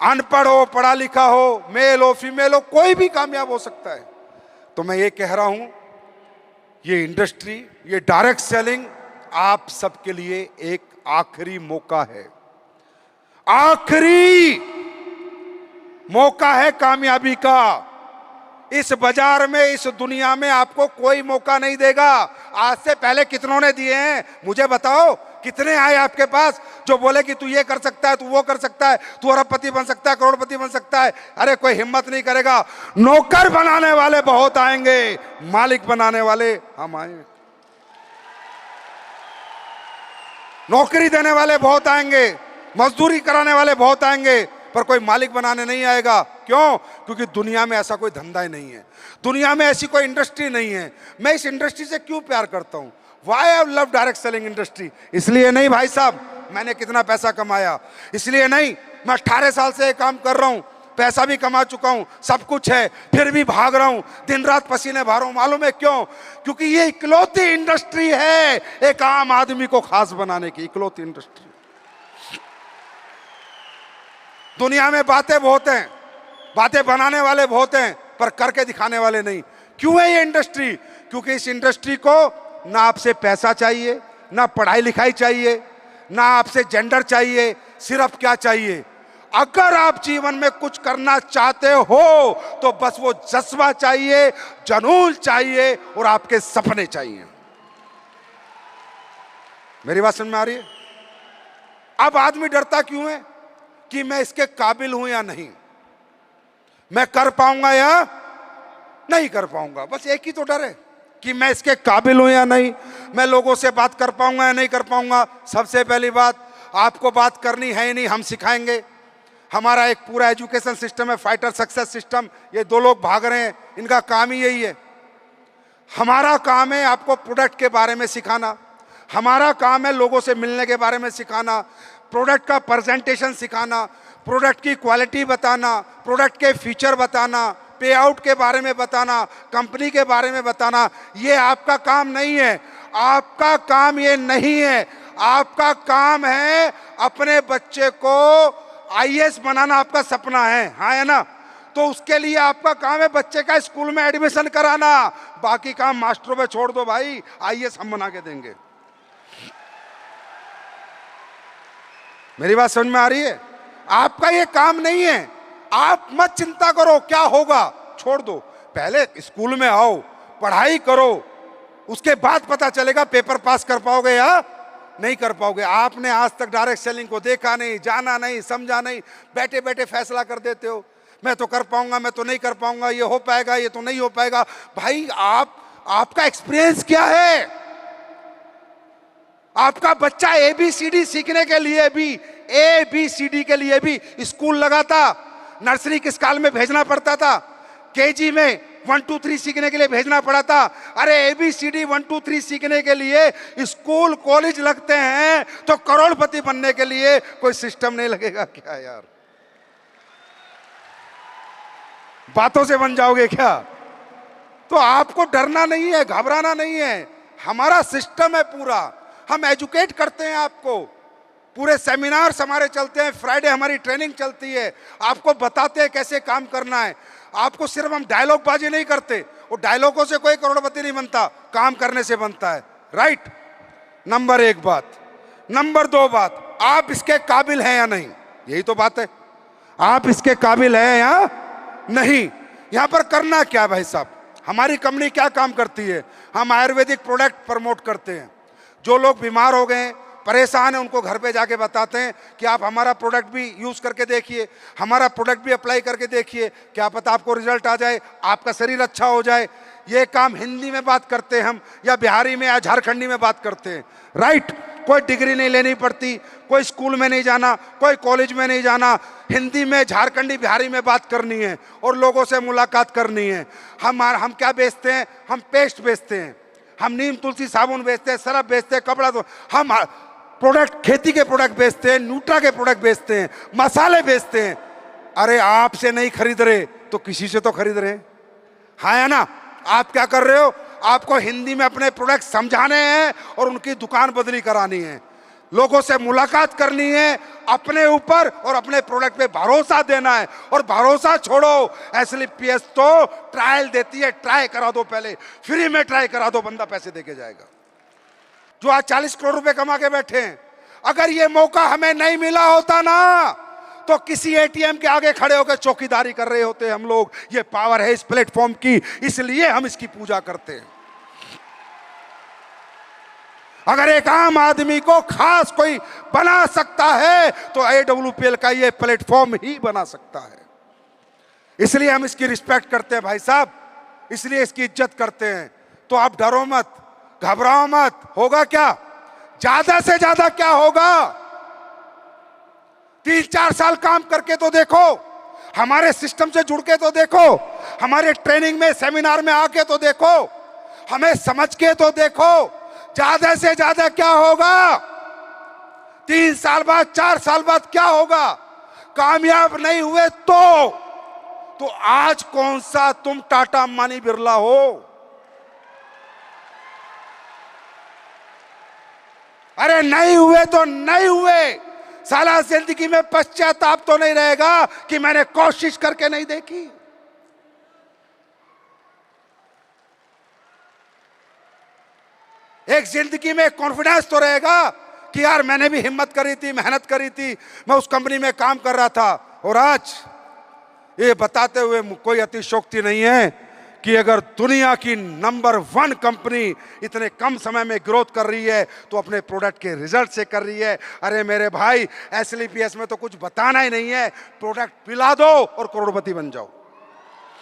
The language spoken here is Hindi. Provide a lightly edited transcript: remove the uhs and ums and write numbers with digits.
अनपढ़ हो, पढ़ा लिखा हो, मेल हो, फीमेल हो, कोई भी कामयाब हो सकता है। तो मैं ये कह रहा हूं, ये इंडस्ट्री, ये डायरेक्ट सेलिंग आप सबके लिए एक आखिरी मौका है, आखिरी मौका है कामयाबी का। इस बाजार में, इस दुनिया में आपको कोई मौका नहीं देगा। आज से पहले कितनों ने दिए हैं मुझे बताओ? कितने आए आपके पास जो बोले कि तू ये कर सकता है, तू वो कर सकता है, तू अरबपति बन सकता है, करोड़पति बन सकता है? अरे कोई हिम्मत नहीं करेगा। नौकर बनाने वाले बहुत आएंगे, मालिक बनाने वाले हम आएंगे। नौकरी देने वाले बहुत आएंगे, मजदूरी कराने वाले बहुत आएंगे, पर कोई मालिक बनाने नहीं आएगा। क्यों? क्योंकि दुनिया में ऐसा कोई धंधा ही नहीं है, दुनिया में ऐसी कोई इंडस्ट्री नहीं है। मैं इस इंडस्ट्री से क्यों प्यार करता हूं? Why I love direct selling industry? इसलिए नहीं भाई साहब मैंने कितना पैसा कमाया, इसलिए नहीं, मैं 18 साल से ये काम कर रहा हूं, पैसा भी कमा चुका हूं, सब कुछ है, फिर भी भाग रहा हूं, दिन रात पसीने बहा रहा हूं। मालूम है क्यों? क्योंकि ये इकलौती इंडस्ट्री है एक आम आदमी को खास बनाने की, इकलौती इंडस्ट्री। दुनिया में बातें बहुत हैं, बातें बनाने वाले बहुत हैं, पर करके दिखाने वाले नहीं। क्यों है ये इंडस्ट्री? क्योंकि इस इंडस्ट्री को ना आपसे पैसा चाहिए, ना पढ़ाई लिखाई चाहिए, ना आपसे जेंडर चाहिए, सिर्फ क्या चाहिए? अगर आप जीवन में कुछ करना चाहते हो तो बस वो जज्बा चाहिए, जुनून चाहिए और आपके सपने चाहिए। मेरी बात समझ में आ रही है? अब आदमी डरता क्यों है कि मैं इसके काबिल हूं या नहीं, मैं कर पाऊंगा या नहीं कर पाऊंगा। बस एक ही तो डर है कि मैं इसके काबिल हूं या नहीं, मैं लोगों से बात कर पाऊंगा या नहीं कर पाऊंगा। सबसे पहली बात, आपको बात करनी है ही नहीं, हम सिखाएंगे। हमारा एक पूरा एजुकेशन सिस्टम है, फाइटर सक्सेस सिस्टम। ये 2 लोग भाग रहे हैं, इनका काम ही यही है। हमारा काम है आपको प्रोडक्ट के बारे में सिखाना, हमारा काम है लोगों से मिलने के बारे में सिखाना, प्रोडक्ट का प्रेजेंटेशन सिखाना, प्रोडक्ट की क्वालिटी बताना, प्रोडक्ट के फीचर बताना, पे आउट के बारे में बताना, कंपनी के बारे में बताना। ये आपका काम नहीं है, आपका काम ये नहीं है। आपका काम है अपने बच्चे को आईएएस बनाना, आपका सपना है, हाँ है ना? तो उसके लिए आपका काम है बच्चे का स्कूल में एडमिशन कराना। बाकी काम मास्टरों पे छोड़ दो भाई, आईएएस हम बना के देंगे। मेरी बात समझ में आ रही है? आपका ये काम नहीं है, आप मत चिंता करो क्या होगा, छोड़ दो। पहले स्कूल में आओ, पढ़ाई करो, उसके बाद पता चलेगा पेपर पास कर पाओगे या नहीं कर पाओगे। आपने आज तक डायरेक्ट सेलिंग को देखा नहीं, जाना नहीं, समझा नहीं, बैठे बैठे फैसला कर देते हो, मैं तो कर पाऊंगा, मैं तो नहीं कर पाऊंगा, ये हो पाएगा, ये तो नहीं हो पाएगा। भाई आपका एक्सपीरियंस क्या है? आपका बच्चा ABCD सीखने के लिए भी, ABCD के लिए भी स्कूल लगा था, नर्सरी किस काल में भेजना पड़ता था, KG में 1 2 3 सीखने के लिए भेजना पड़ा था। अरे ABCD 1 2 3 सीखने के लिए स्कूल कॉलेज लगते हैं, तो करोड़पति बनने के लिए कोई सिस्टम नहीं लगेगा क्या यार? बातों से बन जाओगे क्या? तो आपको डरना नहीं है, घबराना नहीं है। हमारा सिस्टम है पूरा, हम एजुकेट करते हैं आपको, पूरे सेमिनार्स हमारे चलते हैं, फ्राइडे हमारी ट्रेनिंग चलती है, आपको बताते हैं कैसे काम करना है। आपको सिर्फ हम डायलॉग बाजी नहीं करते, वो डायलॉगों से कोई करोड़पति नहीं बनता, काम करने से बनता है। राइट? नंबर 1 बात। नंबर 2 बात, आप इसके काबिल हैं या नहीं, यही तो बात है। आप इसके काबिल हैं या नहीं। यहां पर करना क्या भाई साहब? हमारी कंपनी क्या काम करती है? हम आयुर्वेदिक प्रोडक्ट प्रमोट करते हैं। जो लोग बीमार हो गए, परेशान हैं, उनको घर पे जाके बताते हैं कि आप हमारा प्रोडक्ट भी यूज़ करके देखिए, हमारा प्रोडक्ट भी अप्लाई करके देखिए, क्या पता आपको रिजल्ट आ जाए, आपका शरीर अच्छा हो जाए। ये काम हिंदी में बात करते हैं हम, या बिहारी में या झारखंडी में बात करते हैं। राइट? कोई डिग्री नहीं लेनी पड़ती, कोई स्कूल में नहीं जाना, कोई कॉलेज में नहीं जाना, हिंदी में, झारखंडी, बिहारी में बात करनी है और लोगों से मुलाकात करनी है। हम क्या बेचते हैं? हम पेस्ट बेचते हैं, हम नीम तुलसी साबुन बेचते हैं, सरफ बेचते हैं, कपड़ा, तो हम प्रोडक्ट, खेती के प्रोडक्ट बेचते हैं, न्यूट्रा के प्रोडक्ट बेचते हैं, मसाले बेचते हैं। अरे आपसे नहीं खरीद रहे तो किसी से तो खरीद रहे हैं, हाँ या ना? आप क्या कर रहे हो? आपको हिंदी में अपने प्रोडक्ट समझाने हैं और उनकी दुकान बदली करानी है। लोगों से मुलाकात करनी है, अपने ऊपर और अपने प्रोडक्ट पे भरोसा देना है। और भरोसा छोड़ो, एसएलपीएस तो ट्रायल देती है, ट्राई करा दो, पहले फ्री में ट्राई करा दो, बंदा पैसे देके जाएगा। जो आज 40 करोड़ रुपए कमा के बैठे हैं, अगर ये मौका हमें नहीं मिला होता ना, तो किसी एटीएम के आगे खड़े होकर चौकीदारी कर रहे होते हम लोग। ये पावर है इस प्लेटफॉर्म की, इसलिए हम इसकी पूजा करते हैं। अगर एक आम आदमी को खास कोई बना सकता है तो AWPL का ये प्लेटफॉर्म ही बना सकता है। इसलिए हम इसकी रिस्पेक्ट करते हैं भाई साहब, इसलिए इसकी इज्जत करते हैं। तो आप डरो मत, घबराओ मत। होगा क्या, ज्यादा से ज्यादा क्या होगा, 3-4 साल काम करके तो देखो, हमारे सिस्टम से जुड़ के तो देखो, हमारे ट्रेनिंग में सेमिनार में आके तो देखो, हमें समझ के तो देखो, ज्यादा से ज्यादा क्या होगा, 3 साल बाद 4 साल बाद क्या होगा। कामयाब नहीं हुए तो आज कौन सा तुम टाटा अंबानी बिरला हो। अरे नहीं हुए तो नहीं हुए, साला जिंदगी में पश्चाताप तो नहीं रहेगा कि मैंने कोशिश करके नहीं देखी। एक जिंदगी में कॉन्फिडेंस तो रहेगा कि यार मैंने भी हिम्मत करी थी, मेहनत करी थी, मैं उस कंपनी में काम कर रहा था। और आज ये बताते हुए कोई अतिशयोक्ति नहीं है कि अगर दुनिया की नंबर 1 कंपनी इतने कम समय में ग्रोथ कर रही है तो अपने प्रोडक्ट के रिजल्ट से कर रही है। अरे मेरे भाई, एसएलपीएस में तो कुछ बताना ही नहीं है, प्रोडक्ट पिला दो और करोड़पति बन जाओ।